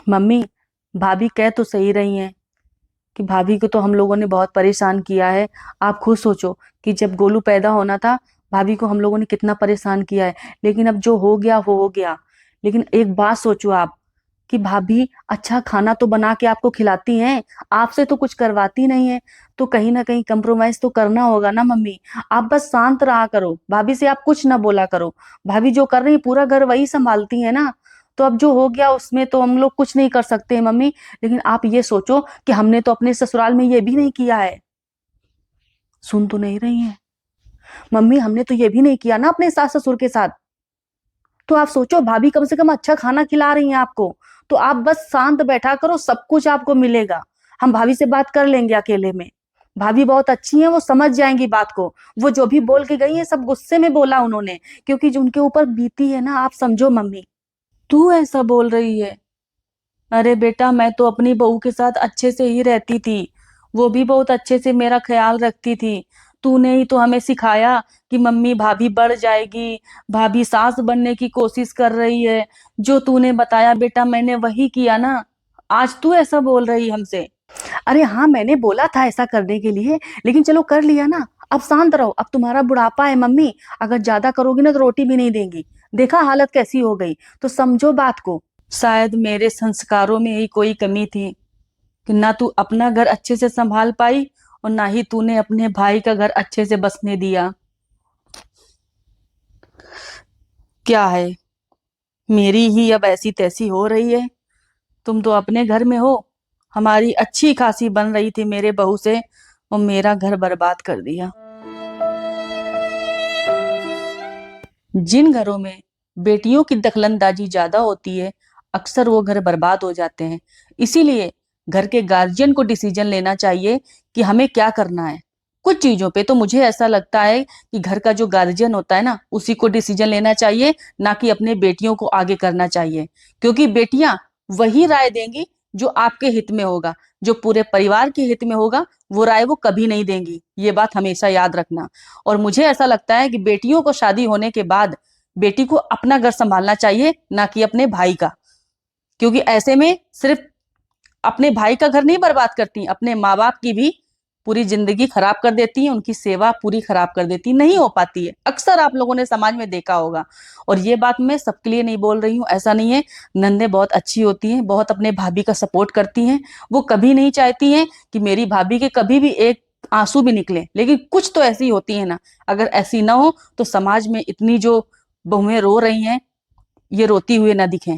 Mummy, भाभी कह तो सही रही हैं कि भाभी को तो हम लोगों ने बहुत परेशान किया है। आप खुद सोचो कि जब गोलू पैदा होना था, भाभी को हम लोगों ने कितना परेशान किया है। लेकिन अब जो हो गया वो हो गया। लेकिन एक बात सोचो आप, कि भाभी अच्छा खाना तो बना के आपको खिलाती हैं, आपसे तो कुछ करवाती नहीं है। तो कहीं ना कहीं कंप्रोमाइज तो करना होगा ना मम्मी। आप बस शांत रहा करो, भाभी से आप कुछ ना बोला करो। भाभी जो कर रही है पूरा घर वही संभालती है ना। तो अब जो हो गया उसमें तो हम लोग कुछ नहीं कर सकते हैं मम्मी। लेकिन आप ये सोचो कि हमने तो अपने ससुराल में ये भी नहीं किया है। सुन तो नहीं रही हैं मम्मी, हमने तो ये भी नहीं किया ना अपने सास ससुर के साथ। तो आप सोचो, भाभी कम से कम अच्छा खाना खिला रही हैं आपको। तो आप बस शांत बैठा करो, सब कुछ आपको मिलेगा। हम भाभी से बात कर लेंगे अकेले में। भाभी बहुत अच्छी हैं, वो समझ जाएंगी बात को। वो जो भी बोल के गई है सब गुस्से में बोला उन्होंने, क्योंकि जो उनके ऊपर बीती है ना, आप समझो मम्मी। तू ऐसा बोल रही है? अरे बेटा, मैं तो अपनी बहू के साथ अच्छे से ही रहती थी। वो भी बहुत अच्छे से मेरा ख्याल रखती थी। तूने ही तो हमें सिखाया कि मम्मी भाभी बढ़ जाएगी, भाभी सास बनने की कोशिश कर रही है। जो तूने बताया बेटा, मैंने वही किया ना। आज तू ऐसा बोल रही हमसे? अरे हाँ, मैंने बोला था ऐसा करने के लिए, लेकिन चलो कर लिया ना। अब शांत रहो, अब तुम्हारा बुढ़ापा है मम्मी। अगर ज्यादा करोगी ना तो रोटी भी नहीं देंगी। देखा हालत कैसी हो गई, तो समझो बात को। शायद मेरे संस्कारों में ही कोई कमी थी कि ना तू अपना घर अच्छे से संभाल पाई, और ना ही तूने अपने भाई का घर अच्छे से बसने दिया। क्या है, मेरी ही अब ऐसी तैसी हो रही है? तुम तो अपने घर में हो, हमारी अच्छी खासी बन रही थी मेरे बहू से, और मेरा घर बर्बाद कर दिया। जिन घरों में बेटियों की दखलंदाजी ज्यादा होती है, अक्सर वो घर बर्बाद हो जाते हैं। इसीलिए घर के गार्जियन को डिसीजन लेना चाहिए कि हमें क्या करना है। कुछ चीजों पे तो मुझे ऐसा लगता है कि घर का जो गार्जियन होता है ना, उसी को डिसीजन लेना चाहिए, ना कि अपने बेटियों को आगे करना चाहिए। क्योंकि बेटियां वही राय देंगी जो आपके हित में होगा। जो पूरे परिवार के हित में होगा, वो राय वो कभी नहीं देंगी। ये बात हमेशा याद रखना। और मुझे ऐसा लगता है कि बेटियों को शादी होने के बाद बेटी को अपना घर संभालना चाहिए, ना कि अपने भाई का। क्योंकि ऐसे में सिर्फ अपने भाई का घर नहीं बर्बाद करती, अपने माँ बाप की भी पूरी जिंदगी खराब कर देती है, उनकी सेवा पूरी खराब कर देती, नहीं हो पाती है। अक्सर आप लोगों ने समाज में देखा होगा। और ये बात मैं सबके लिए नहीं बोल रही हूँ, ऐसा नहीं है। नंदे बहुत अच्छी होती हैं, बहुत अपने भाभी का सपोर्ट करती हैं। वो कभी नहीं चाहती हैं कि मेरी भाभी के कभी भी एक आंसू भी निकले। लेकिन कुछ तो ऐसी होती है ना, अगर ऐसी ना हो तो समाज में इतनी जो बहुएं रो रही हैं, ये रोती हुए ना दिखें।